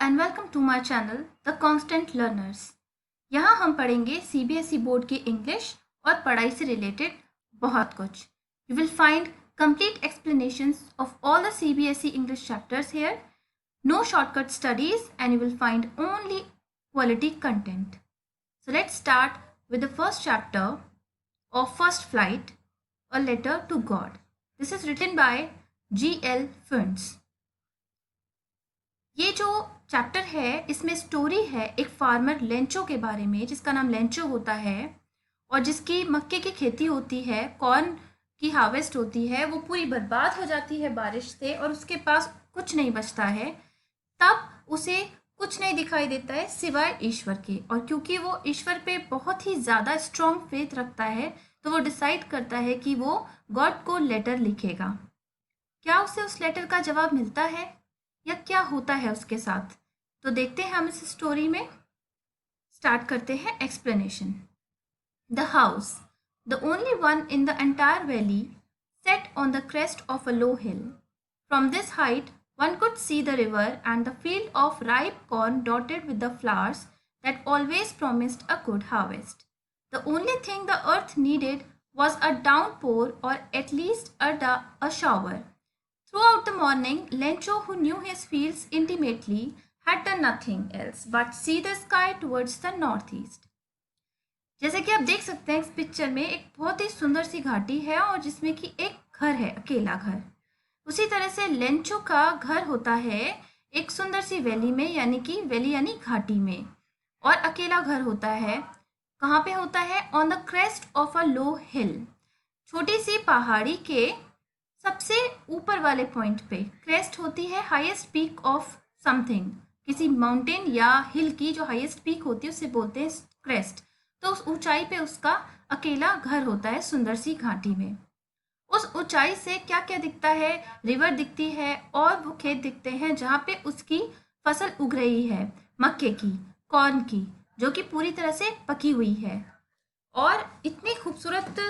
and welcome to my channel The Constant Learners। यहाँ हम पढ़ेंगे CBSE बोर्ड की इंग्लिश और पढ़ाई से रिलेटेड बहुत कुछ। You will find complete explanations of all the CBSE English chapters here, no shortcut studies, and you will find only quality content। So let's start with the first chapter of First Flight, A Letter to God। This is written by G.L. Phoenix। ये जो chapter है इसमें story है एक farmer Lencho के बारे में, जिसका नाम लेंचो होता है और जिसकी मक्के की खेती होती है, कॉर्न की हार्वेस्ट होती है, वो पूरी बर्बाद हो जाती है बारिश से और उसके पास कुछ नहीं बचता है। तब उसे कुछ नहीं दिखाई देता है सिवाय ईश्वर के, और क्योंकि वो ईश्वर पे बहुत ही ज़्यादा स्ट्रॉन्ग फेथ रखता है तो वो डिसाइड करता है कि वो गॉड को लेटर लिखेगा। क्या उसे उस लेटर का जवाब मिलता है या क्या होता है उसके साथ, तो देखते हैं हम इस स्टोरी में। स्टार्ट करते हैं explanation. The house, the only one in the entire valley, set on the crest of a low hill. From this height one could see the river and the field of ripe corn dotted with the flowers that always promised a good harvest. The only thing the earth needed was a downpour, or at least a shower. Throughout the morning, Lencho, who knew his fields intimately, had done nothing else but see the sky towards the northeast. जैसे कि आप देख सकते हैं इस picture में एक बहुत ही सुंदर सी घाटी है और जिसमें कि एक घर है, अकेला घर। उसी तरह से लेंचो का घर होता है एक सुंदर सी वैली में, यानी कि वैली यानी घाटी में, और अकेला घर होता है। कहाँ पे होता है? On the crest of a low hill, छोटी सी पहाड़ी के सबसे ऊपर वाले पॉइंट पे। क्रेस्ट होती है हाईएस्ट पीक ऑफ समथिंग, किसी माउंटेन या हिल की जो हाईएस्ट पीक होती है उसे बोलते हैं क्रेस्ट। तो उस ऊंचाई पे उसका अकेला घर होता है सुंदर सी घाटी में। उस ऊंचाई से क्या क्या दिखता है? रिवर दिखती है और वो खेत दिखते हैं जहाँ पे उसकी फसल उग रही है, मक्के की, कॉर्न की, जो कि पूरी तरह से पकी हुई है। और इतने खूबसूरत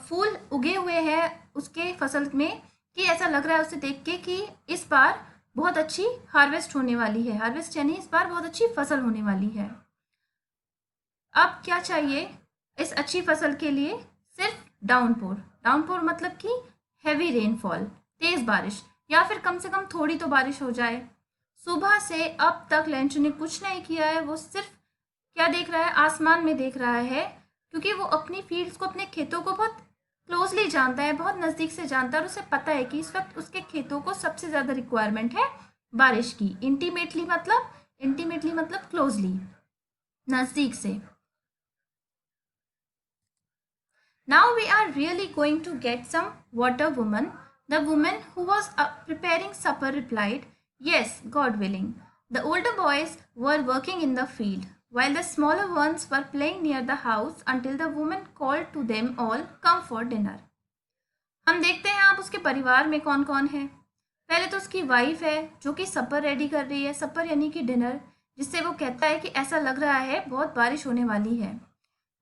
फूल उगे हुए हैं उसके फसल में कि ऐसा लग रहा है उसे देख के कि इस बार बहुत अच्छी हार्वेस्ट होने वाली है। हार्वेस्ट यानी इस बार बहुत अच्छी फसल होने वाली है। अब क्या चाहिए इस अच्छी फसल के लिए? सिर्फ डाउनपोर। डाउनपोर मतलब कि हैवी रेनफॉल, तेज बारिश, या फिर कम से कम थोड़ी तो बारिश हो जाए। सुबह से अब तक लेंचो ने कुछ नहीं किया है। वो सिर्फ क्या देख रहा है? आसमान में देख रहा है, क्योंकि वो अपनी फील्ड्स को, अपने खेतों को बहुत क्लोजली जानता है, बहुत नज़दीक से जानता है, और उसे पता है कि इस वक्त उसके खेतों को सबसे ज़्यादा रिक्वायरमेंट है बारिश की। इंटीमेटली मतलब क्लोजली, नज़दीक से। Now we are really going to get some water, woman. The woman who was preparing supper replied, Yes, God willing. The older boys were working in the field, while the smaller ones were playing near the house until the woman called to them all, Come for dinner. हम देखते हैं आप उसके परिवार में कौन कौन है। पहले तो उसकी वाइफ है जो कि सपर रेडी कर रही है। सपर यानी कि डिनर, जिससे वो कहता है कि ऐसा लग रहा है बहुत बारिश होने वाली है।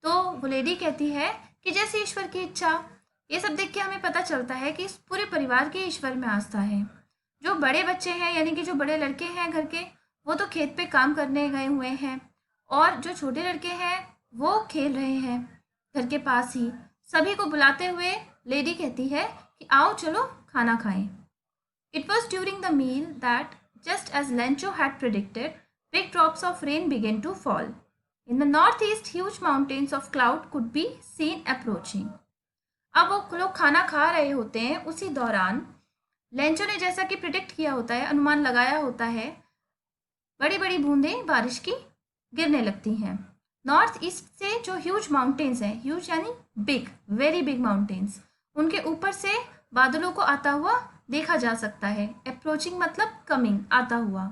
तो वो लेडी कहती है कि जैसे ईश्वर की इच्छा। ये सब देख के हमें पता चलता है कि इस पूरे परिवार की ईश्वर में आस्था है। जो बड़े बच्चे हैं, यानी कि जो बड़े लड़के हैं घर के, वो तो खेत पे काम करने गए हुए हैं, और जो छोटे लड़के हैं वो खेल रहे हैं घर के पास ही। सभी को बुलाते हुए लेडी कहती है कि आओ चलो खाना खाएं। It was during the meal that, just as Lencho had predicted, big drops of rain began to fall. In the northeast, huge mountains of cloud could be seen approaching. अब वो लोग खाना खा रहे होते हैं, उसी दौरान लेंचो ने जैसा कि प्रिडिक्ट किया होता है, अनुमान लगाया होता है, बड़ी बड़ी बूंदें बारिश की गिरने लगती हैं। नॉर्थ ईस्ट से जो ह्यूज माउंटेन्स हैं, ह्यूज यानी बिग, वेरी बिग माउंटेन्स, उनके ऊपर से बादलों को आता हुआ देखा जा सकता है। अप्रोचिंग मतलब कमिंग, आता हुआ।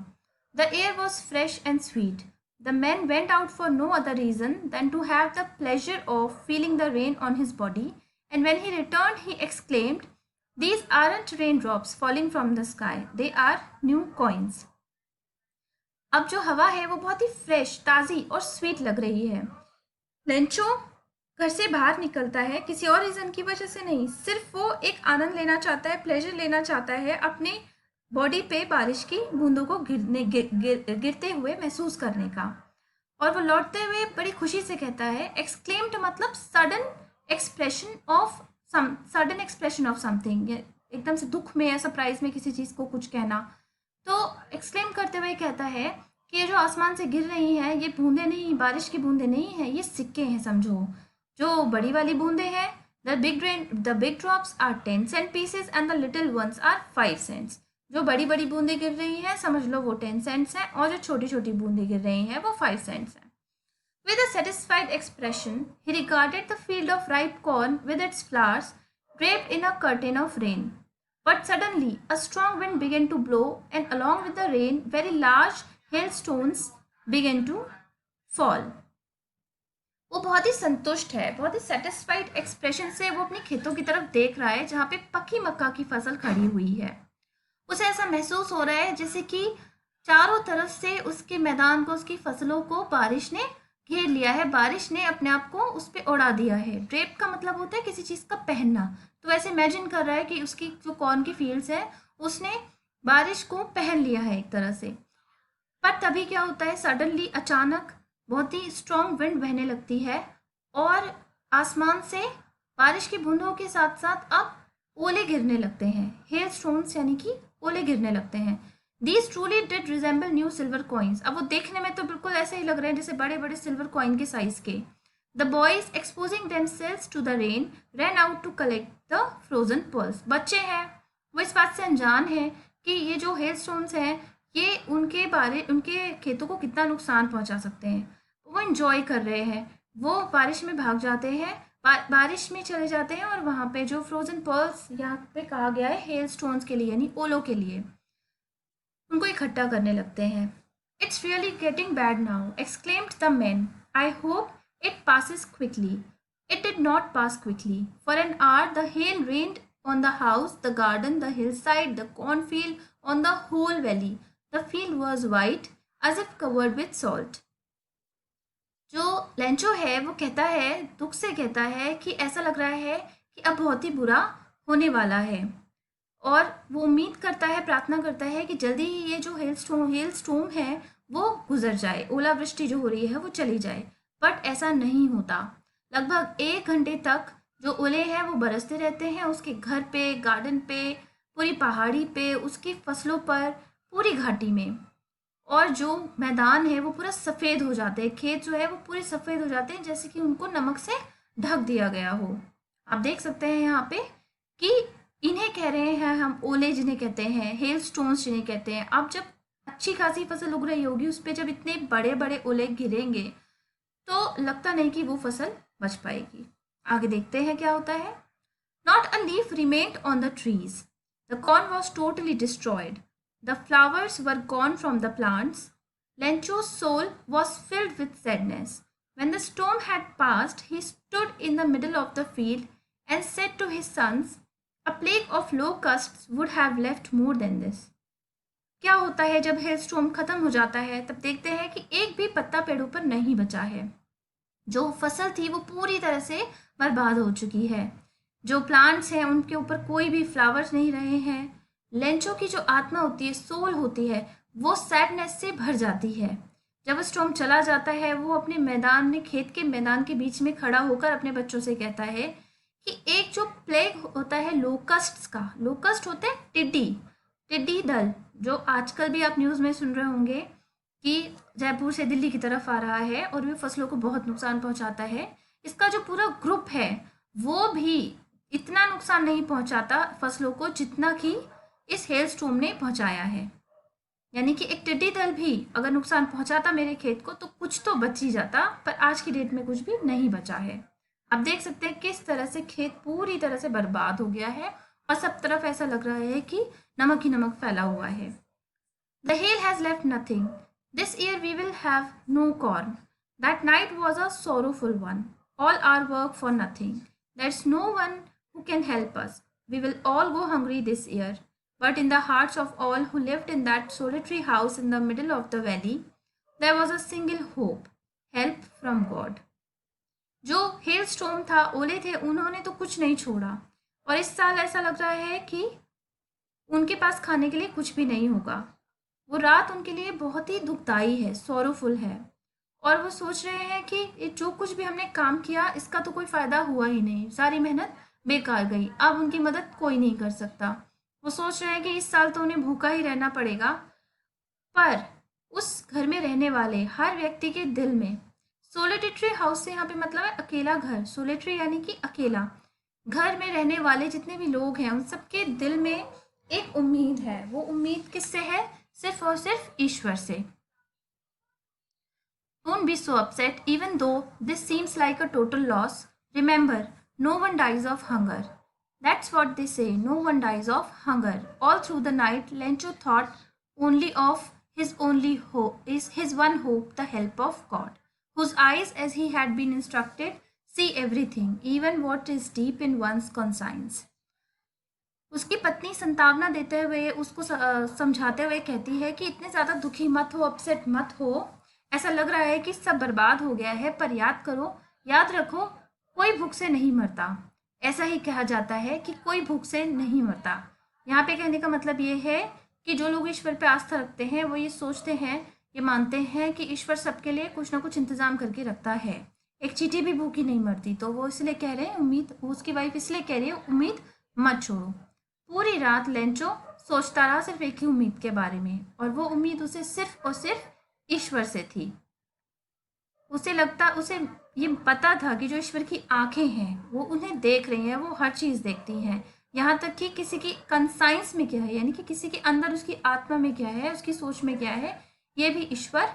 The air was fresh and sweet. The man went out for no other reason than to have the pleasure of feeling the rain on his body, and when he returned, he exclaimed, These aren't raindrops falling from the sky, they are new coins. अब जो हवा है वो बहुत ही fresh, ताज़ी और sweet लग रही है। लेंचो घर से बाहर निकलता है किसी और रीज़न की वजह से नहीं, सिर्फ वो एक आनंद लेना चाहता है, प्लेजर लेना चाहता है अपने बॉडी पे बारिश की बूंदों को गिरते हुए महसूस करने का। और वो लौटते हुए बड़ी खुशी से कहता है, एक्सक्लेम्ड मतलब सडन एक्सप्रेशन ऑफ समथिंग, एकदम से दुख में या सरप्राइज में किसी चीज़ को कुछ कहना। तो एक्सक्लेम करते हुए कहता है कि ये जो आसमान से गिर रही हैं ये बूंदें नहीं, बारिश की बूंदें नहीं हैं, ये सिक्के हैं समझो। जो बड़ी वाली बूंदें हैं, the big drops are 10 cent pieces and the little ones are 5 cents. जो बड़ी बड़ी बूंदें गिर रही हैं समझ लो वो 10 सेंट्स हैं, और जो छोटी छोटी बूंदें गिर रही हैं वो 5 सेंट्स हैं। With a satisfied expression, he regarded the field of ripe corn with its flowers draped in a curtain of rain. But suddenly, a strong wind began to blow, and along with the rain, very large hailstones began to fall. वो बहुत ही संतुष्ट है, बहुत ही satisfied expression से वो अपने खेतों की तरफ देख रहा है जहाँ पे पकी मक्का की फसल खड़ी हुई है। उसे ऐसा महसूस हो रहा है जैसे कि चारों तरफ से उसके मैदान को, उसकी फसलों को बारिश ने घेर लिया है, बारिश ने अपने आप को उस पर उड़ा दिया है। ड्रेप का मतलब होता है किसी चीज़ का पहनना। तो वैसे इमेजिन कर रहा है कि उसकी जो कॉर्न की फील्ड्स है उसने बारिश को पहन लिया है एक तरह से। पर तभी क्या होता है, सडनली अचानक बहुत ही स्ट्रॉन्ग विंड बहने लगती है और आसमान से बारिश की बूंदों के साथ साथ अब ओले गिरने लगते हैं। हेल स्टोन्स यानी कि ओले गिरने लगते हैं। These truly did resemble new silver coins. अब वो देखने में तो बिल्कुल ऐसे ही लग रहे हैं जैसे बड़े बड़े सिल्वर कॉइन के साइज के। The boys, exposing themselves to the rain, ran out to collect the frozen pearls. बच्चे हैं, वो इस बात से अनजान है कि ये जो हेल स्टोन्स हैं ये उनके खेतों को कितना नुकसान पहुंचा सकते हैं। वो इंजॉय कर रहे हैं, वो बारिश में भाग जाते हैं, बारिश में चले जाते हैं और वहाँ पे जो फ्रोजन पर्ल्स यहाँ पे कहा गया है हेल स्टोन्स के लिए यानी ओलों के लिए, उनको इकट्ठा करने लगते हैं। It's really getting bad now, exclaimed the man. I hope it passes quickly. It did not pass quickly. For an hour the hail rained on the house, the garden, the hillside, the cornfield, on the whole valley. The field was white, as if covered with salt. जो Lencho है वो कहता है, दुख से कहता है कि ऐसा लग रहा है कि अब बहुत ही बुरा होने वाला है, और वो उम्मीद करता है, प्रार्थना करता है कि जल्दी ही ये जो हेल स्टॉर्म है वो गुजर जाए, ओलावृष्टि जो हो रही है वो चली जाए। बट ऐसा नहीं होता। लगभग 1 घंटे तक जो ओले हैं वो बरसते रहते हैं उसके घर पे, गार्डन पे, पूरी पहाड़ी पे, उसकी फसलों पर, पूरी घाटी में। और जो मैदान है वो पूरा सफ़ेद हो जाते हैं, खेत जो है वो पूरे सफ़ेद हो जाते हैं जैसे कि उनको नमक से ढक दिया गया हो। आप देख सकते हैं यहाँ पे कि इन्हें कह रहे हैं हम ओले, जिन्हें कहते हैं हेल स्टोन्स जिन्हें कहते हैं। अब जब अच्छी खासी फसल उग रही होगी उस पर जब इतने बड़े बड़े ओले गिरेंगे तो लगता नहीं कि वो फसल बच पाएगी। आगे देखते हैं क्या होता है। Not a leaf remained on the trees, the corn was totally destroyed, the flowers were gone from the plants, Lencho's soul was filled with sadness. When the storm had passed, he stood in the middle of the field and said to his sons, A plague of locusts would have left more than this. क्या होता है जब hello storm खत्म हो जाता है तब देखते हैं कि एक भी पत्ता पेड़ों पर नहीं बचा है। जो फसल थी वो पूरी तरह से बर्बाद हो चुकी है। जो प्लांट्स हैं उनके ऊपर कोई भी फ्लावर्स नहीं रहे हैं। लेंचो की जो आत्मा होती है, सोल होती है, वो सैडनेस से भर जाती है। जब स्टॉर्म चला जाता है वो अपने मैदान में, खेत के मैदान के बीच में खड़ा होकर अपने बच्चों से कहता है कि एक जो प्लेग होता है लोकस्ट्स का, लोकस्ट होते हैं टिड्डी दल, जो आजकल भी आप न्यूज़ में सुन रहे होंगे कि जयपुर से दिल्ली की तरफ आ रहा है और वे फसलों को बहुत नुकसान पहुंचाता है। इसका जो पूरा ग्रुप है वो भी इतना नुकसान नहीं पहुंचाता फसलों को जितना कि इस हेल स्टॉर्म ने पहुंचाया है। यानी कि एक टिड्डी दल भी अगर नुकसान पहुंचाता मेरे खेत को तो कुछ तो बच ही जाता, पर आज की डेट में कुछ भी नहीं बचा है। आप देख सकते हैं किस तरह से खेत पूरी तरह से बर्बाद हो गया है और सब तरफ ऐसा लग रहा है कि नमक ही नमक फैला हुआ है। The hail has left nothing. This year we will have no corn. That night was a sorrowful one. All our work for nothing. There's no one who can help us. We will all go hungry this year. But in the hearts of all who lived in that solitary house in the middle of the valley, there was a single hope, help from God. जो hello storm था, ओले थे, उन्होंने तो कुछ नहीं छोड़ा। और इस साल ऐसा लग रहा है कि उनके पास खाने के लिए कुछ भी नहीं होगा। वो रात उनके लिए बहुत ही दुखदाई है, सॉरोफुल है, और वो सोच रहे हैं कि ये जो कुछ भी हमने काम किया इसका तो कोई फ़ायदा हुआ ही नहीं, सारी मेहनत बेकार गई, अब उनकी मदद कोई नहीं कर सकता। वो सोच रहे हैं कि इस साल तो उन्हें भूखा ही रहना पड़ेगा। पर उस घर में रहने वाले हर व्यक्ति के दिल में, सोलिटरी हाउस से यहाँ पे मतलब है अकेला घर, सोलिटरी यानी कि अकेला, घर में रहने वाले जितने भी लोग हैं उन सबके दिल में एक उम्मीद है। वो उम्मीद किससे है? सिर्फ और सिर्फ ईश्वर से। Don't be so upset even though this seems like a total loss. Remember, no one dies of hunger. That's what they say, no one dies of hunger. All through the night, Lencho thought only of his only hope, is his one hope, the help of God, whose eyes, as he had been instructed, see everything, even what is deep in one's conscience. उसकी पत्नी संतावना देते हुए उसको समझाते हुए कहती है कि इतने ज़्यादा दुखी मत हो, अपसेट मत हो। ऐसा लग रहा है कि सब बर्बाद हो गया है, पर याद करो, याद रखो, कोई भूख से नहीं मरता। ऐसा ही कहा जाता है कि कोई भूख से नहीं मरता। यहाँ पे कहने का मतलब ये है कि जो लोग ईश्वर पे आस्था रखते हैं वो ये सोचते हैं, ये मानते हैं कि ईश्वर सबके लिए कुछ ना कुछ इंतज़ाम करके रखता है। एक चींटी भी भूखी नहीं मरती, तो वो इसलिए कह रहे हैं उम्मीद, उसकी वाइफ इसलिए कह रही है उम्मीद मत छोड़ो। पूरी रात लेंचो सोचता रहा सिर्फ एक ही उम्मीद के बारे में, और वो उम्मीद उसे सिर्फ और सिर्फ ईश्वर से थी। उसे ये पता था कि जो ईश्वर की आंखें हैं वो उन्हें देख रही हैं, वो हर चीज़ देखती हैं, यहाँ तक कि किसी की कंसाइंस में क्या है, यानी कि किसी के अंदर उसकी आत्मा में क्या है, उसकी सोच में क्या है, ये भी ईश्वर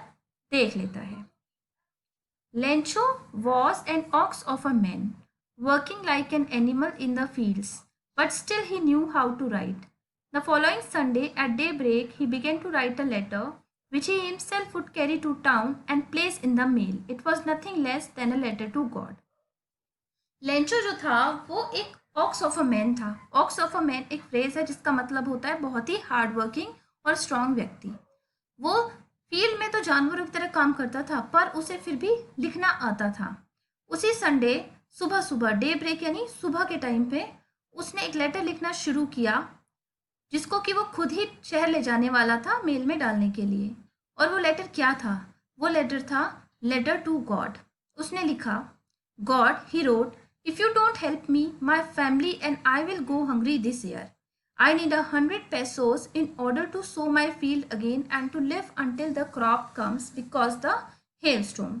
देख लेता है। Lencho was an ox of a man, working like an animal in the fields, but still he knew how to write. The following Sunday at daybreak, he began to write a letter which he himself would carry to town and place in the mail. It was nothing less than a letter to God. Lencho जो था वो एक ox of a man था। Ox of a man एक phrase है जिसका मतलब होता है बहुत ही हार्ड वर्किंग और स्ट्रांग व्यक्ति। वो फील्ड में तो जानवरों की तरह काम करता था, पर उसे फिर भी लिखना आता था। उसी संडे सुबह सुबह, डे ब्रेक यानी सुबह के टाइम पे, उसने एक लेटर लिखना शुरू किया जिसको कि वो खुद ही शहर ले जाने वाला था मेल में डालने के लिए। और वो लेटर क्या था? वो लेटर था लेटर टू गॉड। उसने लिखा, God, he wrote, if you don't help me, my family and I will go hungry this year. I need 100 pesos in order to sow my field again and to live until the crop comes because the hailstorm.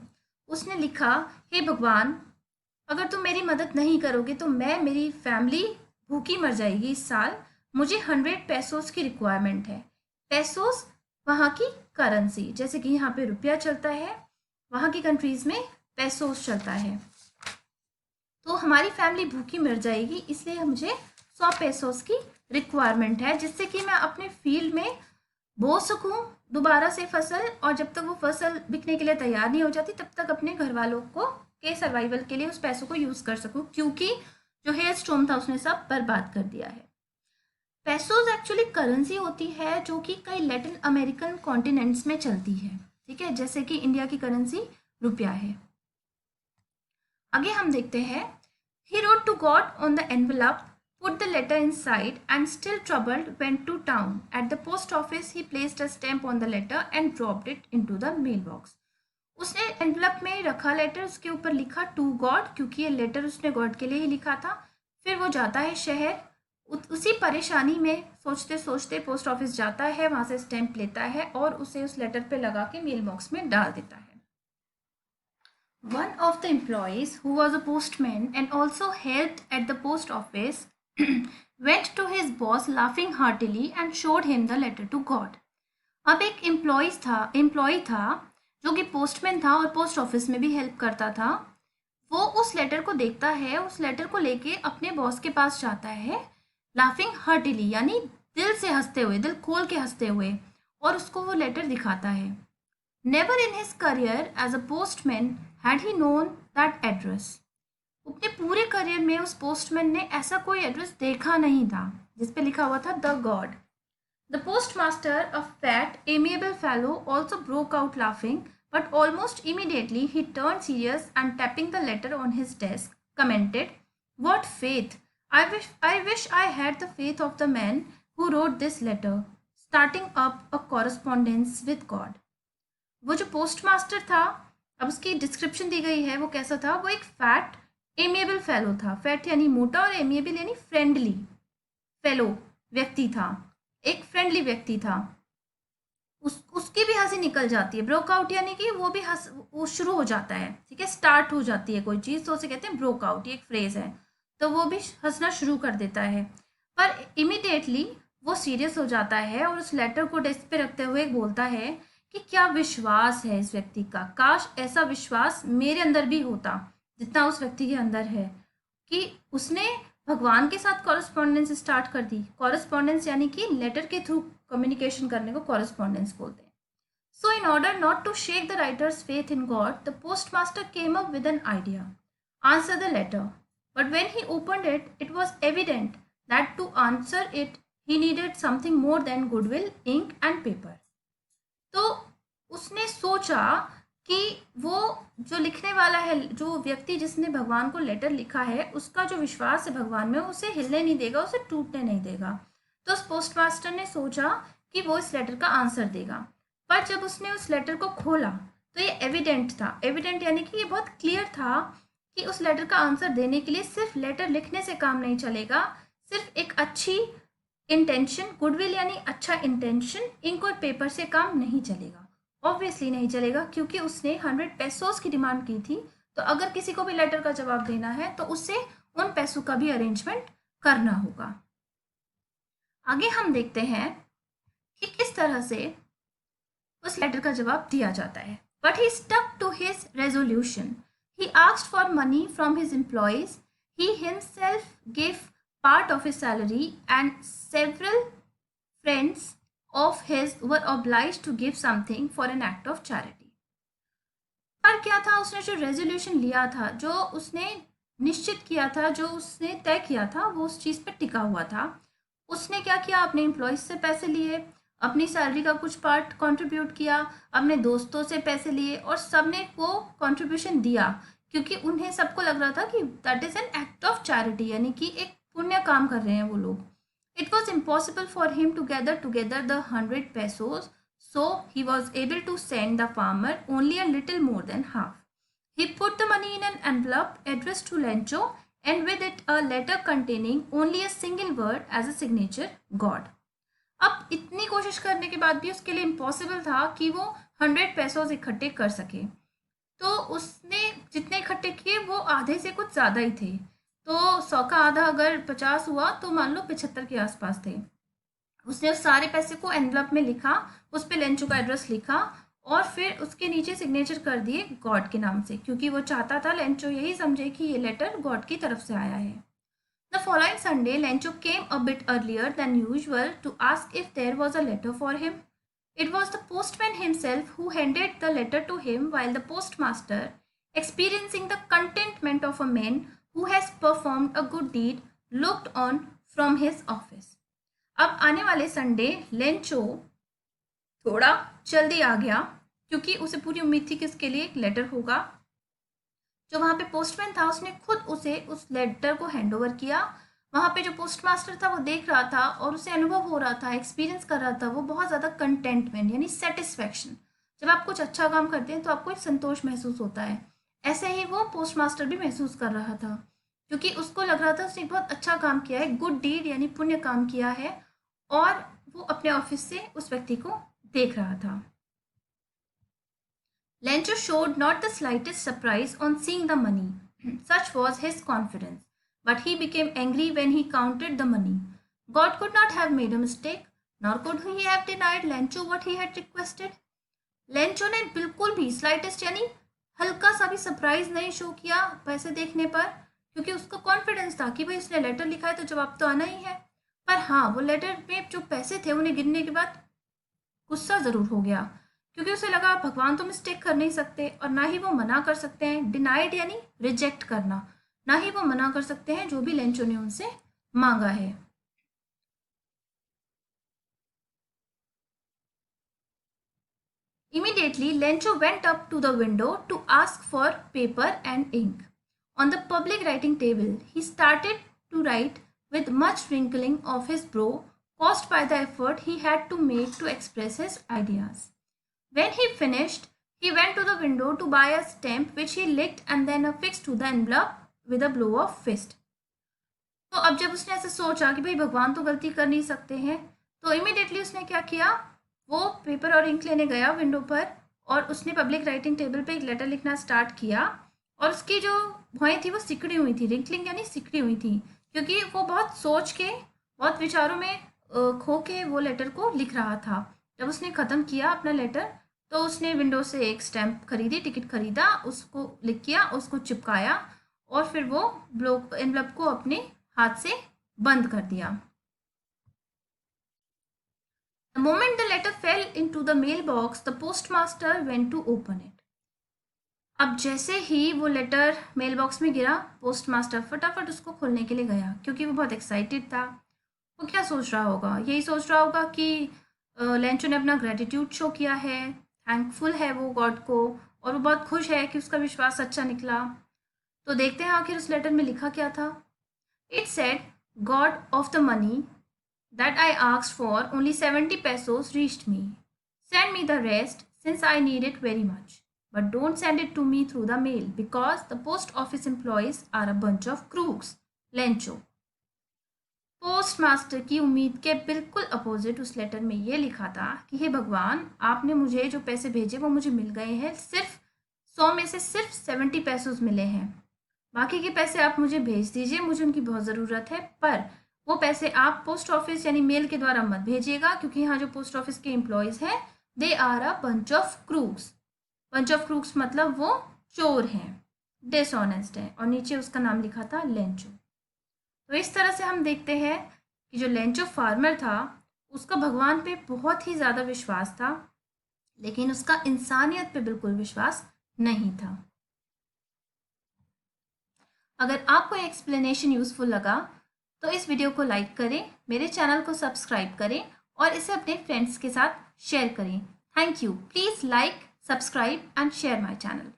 उसने लिखा, हे भगवान, अगर तुम मेरी मदद नहीं करोगे तो मैं, मेरी फैमिली भूखी मर जाएगी इस साल। मुझे 100 पैसोस की रिक्वायरमेंट है। पैसोस वहाँ की करेंसी, जैसे कि यहाँ पे रुपया चलता है, वहाँ की कंट्रीज में पैसोस चलता है। तो हमारी फैमिली भूखी मर जाएगी, इसलिए मुझे 100 पैसोस की रिक्वायरमेंट है, जिससे कि मैं अपने फील्ड में बो सकूं दोबारा से फसल, और जब तक वो फसल बिकने के लिए तैयार नहीं हो जाती तब तक अपने घर वालों को के सर्वाइवल के लिए उस पैसों को यूज़ कर सकूं, क्योंकि जो हेल स्टॉर्म था उसने सब बर्बाद कर दिया है। पैसोज एक्चुअली करेंसी होती है जो कि कई लैटिन अमेरिकन कॉन्टिनेंट्स में चलती है, ठीक है, जैसे कि इंडिया की करेंसी रुपया है। आगे हम देखते हैं, he wrote to God on the envelope, put the letter inside, and still troubled went to town. At the post office he placed a stamp on the letter and dropped it into the mailbox. उसने envelope में रखा letter, उसके ऊपर लिखा to God, क्योंकि ये letter उसने God के लिए ही लिखा था। फिर वो जाता है शहर, उसी परेशानी में सोचते सोचते पोस्ट ऑफिस जाता है, वहाँ से स्टैंप लेता है और उसे उस लेटर पे लगा के मेल बॉक्स में डाल देता है। One of the employees, who was a postman and also helped at the post office, went to his boss laughing heartily and showed him the letter to God. अब एक employ था जो कि postman था और पोस्ट ऑफिस में भी help करता था। वो उस लेटर को देखता है, उस लेटर को लेके अपने बॉस के पास जाता है, लाफिंग हार्टिली यानी दिल से हंसते हुए, दिल खोल के हंसते हुए, और उसको वो लेटर दिखाता है। Never in his career as a postman had he known that address. अपने पूरे करियर में उस पोस्टमैन ने ऐसा कोई एड्रेस देखा नहीं था जिस पे लिखा हुआ था the God. The postmaster, a fat amiable fellow, also broke out laughing, but almost immediately he turned serious and tapping the letter on his desk, commented, "What faith! I wish I had the faith of the man who wrote this letter, starting up a correspondence with God. वो जो post master था, अब उसकी description दी गई है, वो कैसा था? वो एक फैट एमिएबल फेलो था। फैट यानी मोटा और एमिएबल यानी फ्रेंडली फेलो व्यक्ति था, एक फ्रेंडली व्यक्ति था। उसकी भी हंसी निकल जाती है। ब्रोकआउट यानी कि वो भी वो शुरू हो जाता है, ठीक है, स्टार्ट हो जाती है कोई चीज़, तो उसे कहते हैं ब्रोकआउट। ये एक फ्रेज है, तो वो भी हंसना शुरू कर देता है। पर इमिडिएटली वो सीरियस हो जाता है और उस लेटर को डेस्क पे रखते हुए बोलता है कि क्या विश्वास है इस व्यक्ति का, काश ऐसा विश्वास मेरे अंदर भी होता जितना उस व्यक्ति के अंदर है, कि उसने भगवान के साथ कॉरेस्पॉन्डेंस स्टार्ट कर दी। कॉरेस्पॉन्डेंस यानी कि लेटर के थ्रू कम्युनिकेशन करने को कॉरेस्पॉन्डेंस बोलते हैं। So in order not to shake the writer's faith in God, the postmaster came up with an idea. Answer the letter. But when he opened it, it was evident that to answer it, he needed something more than goodwill, ink and paper. तो उसने सोचा कि वो जो लिखने वाला है, जो व्यक्ति जिसने भगवान को लेटर लिखा है, उसका जो विश्वास है भगवान में, उसे हिलने नहीं देगा, उसे टूटने नहीं देगा। तो उस पोस्टमास्टर ने सोचा कि वो इस लेटर का आंसर देगा। पर जब उसने उस लेटर को खोला तो ये एविडेंट था। एविडेंट यानी कि ये बहुत क्लियर था कि उस लेटर का आंसर देने के लिए सिर्फ लेटर लिखने से काम नहीं चलेगा, सिर्फ एक अच्छी इंटेंशन, गुडविल यानी अच्छा इंटेंशन, इंक और पेपर से काम नहीं चलेगा। ऑब्वियसली नहीं चलेगा, क्योंकि उसने 100 पैसों की डिमांड की थी। तो अगर किसी को भी लेटर का जवाब देना है तो उससे उन पैसों का भी अरेंजमेंट करना होगा। आगे हम देखते हैं कि किस तरह से उस लेटर का जवाब दिया जाता है। But he stuck to his resolution. He asked for money from his employees. He himself give part of his salary, and several friends of his were obliged to give something for an act of charity. पर क्या था, उसने जो resolution लिया था, जो उसने निश्चित किया था, जो उसने तय किया था, वो उस चीज़ पे टिका हुआ था। उसने क्या किया, अपने एम्प्लॉयज़ से पैसे लिए, अपनी सैलरी का कुछ पार्ट कंट्रीब्यूट किया, अपने दोस्तों से पैसे लिए और सबने वो कंट्रीब्यूशन दिया, क्योंकि उन्हें सबको लग रहा था कि that is an act of charity, यानी कि एक पुण्य काम कर रहे हैं वो लोग। It was impossible for him to gather together the 100 pesos, so he was able to send the farmer only a little more than half. He put the money in an envelope addressed to Lencho, and with it a letter containing only a single word as a signature, God. अब इतनी कोशिश करने के बाद भी उसके लिए impossible था कि वो 100 pesos इकट्ठे कर सके। तो उसने जितने इकट्ठे किए वो आधे से कुछ ज़्यादा ही थे। तो 100 का आधा अगर 50 हुआ तो मान लो 75 के आसपास थे। उसने उस सारे पैसे को एनवलप में लिखा, उस पर लेंचो का एड्रेस लिखा और फिर उसके नीचे सिग्नेचर कर दिए गॉड के नाम से, क्योंकि वो चाहता था लेंचो यही समझे कि ये लेटर गॉड की तरफ से आया है। The following Sunday Lencho came a bit earlier than usual to ask if there was a letter for him. It was the postman himself who handed the letter to him, while the postmaster, experiencing the contentment of a man who has performed a good deed, looked on from his office. अब आने वाले Sunday Lencho थोड़ा जल्दी आ गया, क्योंकि उसे पूरी उम्मीद थी कि उसके लिए एक लेटर होगा। जो वहाँ पे पोस्टमैन था उसने खुद उसे उस लेटर को हैंड ओवर किया। वहाँ पे जो पोस्ट मास्टर था वो देख रहा था और उसे अनुभव हो रहा था, एक्सपीरियंस कर रहा था वो बहुत ज़्यादा कंटेंटमेंट यानी सेटिस्फैक्शन। जब आप कुछ अच्छा काम करते हैं तो आपको एक संतोष महसूस होता है। ऐसे ही वो पोस्ट मास्टर भी महसूस कर रहा था, क्योंकि उसको लग रहा था उसने बहुत अच्छा काम किया है, गुड डीड यानी पुण्य काम किया है, और वो अपने ऑफिस से उस व्यक्ति को देख रहा था। Lencho showed not the slightest surprise on seeing the money. Such was his confidence. But he became angry when he counted the money. God could not have made a mistake, nor could he have denied Lencho what he had requested. Lencho ने बिल्कुल भी slightest यानी हल्का सा भी surprise नहीं show किया पैसे देखने पर, क्योंकि उसको कॉन्फिडेंस था कि भाई उसने लेटर लिखा है तो जवाब तो आना ही है। पर हाँ, वो लेटर में जो पैसे थे उन्हें गिनने के बाद गुस्सा ज़रूर हो गया, क्योंकि उसे लगा भगवान तो मिस्टेक कर नहीं सकते और ना ही वो मना कर सकते हैं। डिनाइड यानी रिजेक्ट करना, ना ही वो मना कर सकते हैं जो भी लेंचो ने उनसे मांगा है। Immediately, Lencho went up to the window to ask for paper and ink. On the public writing table, he started to write with much wrinkling of his brow, caused by the effort he had to make to express his ideas. When he finished, he went to the window to buy a stamp which he licked and then affixed to the envelope with a blow of fist. तो अब जब उसने ऐसे सोचा कि भाई भगवान तो गलती कर नहीं सकते हैं, तो इमीडिएटली उसने क्या किया, वो पेपर और इंक लेने गया विंडो पर और उसने पब्लिक राइटिंग टेबल पे एक लेटर लिखना स्टार्ट किया। और उसकी जो भौहें थी वो सिकड़ी हुई थी, रिंकलिंग यानी सिकड़ी हुई थी, क्योंकि वो बहुत सोच के, बहुत विचारों में खो के वो लेटर को लिख रहा था। जब उसने ख़त्म किया अपना लेटर, तो उसने विंडो से एक स्टैम्प खरीदी, टिकट खरीदा, उसको लिख किया, उसको चिपकाया और फिर वो ब्लॉक एनवलप को अपने हाथ से बंद कर दिया। The moment the letter fell into the mailbox, the postmaster went to open it. अब जैसे ही वो लेटर मेल बॉक्स में गिरा, पोस्टमास्टर फटाफट उसको खोलने के लिए गया, क्योंकि वो बहुत एक्साइटेड था। वो क्या सोच रहा होगा, यही सोच रहा होगा कि लेंचो ने अपना ग्रेटिट्यूड शो किया है, थैंकफुल है वो गॉड को, और वो बहुत खुश है कि उसका विश्वास सच्चा निकला। तो देखते हैं आखिर उस लेटर में लिखा क्या था। It said, God of the money that I asked for, only 70 pesos reached me. Send me the rest since I need it very much. But don't send it to me through the mail because the post office employees are a bunch of crooks. Lencho. Postmaster की उम्मीद के बिल्कुल opposite उस letter में ये लिखा था कि हे भगवान, आपने मुझे जो पैसे भेजे वो मुझे मिल गए हैं, सिर्फ 100 में से सिर्फ 70 पैसोज मिले हैं। बाकी के पैसे आप मुझे भेज दीजिए, मुझे उनकी बहुत ज़रूरत है, पर वो पैसे आप पोस्ट ऑफिस यानी मेल के द्वारा मत भेजिएगा, क्योंकि यहाँ जो पोस्ट ऑफिस के एम्प्लॉयज़ हैं, they are a bunch of crooks. Bunch of crooks मतलब वो चोर हैं, डिसऑनेस्ट हैं, और नीचे उसका नाम लिखा था लेंचो। तो इस तरह से हम देखते हैं कि जो लेंचो फार्मर था, उसका भगवान पे बहुत ही ज़्यादा विश्वास था, लेकिन उसका इंसानियत पे बिल्कुल विश्वास नहीं था। अगर आपको ये एक्सप्लेनेशन यूज़फुल लगा तो इस वीडियो को लाइक करें, मेरे चैनल को सब्सक्राइब करें और इसे अपने फ्रेंड्स के साथ शेयर करें। Thank you. Please like, subscribe and share my channel.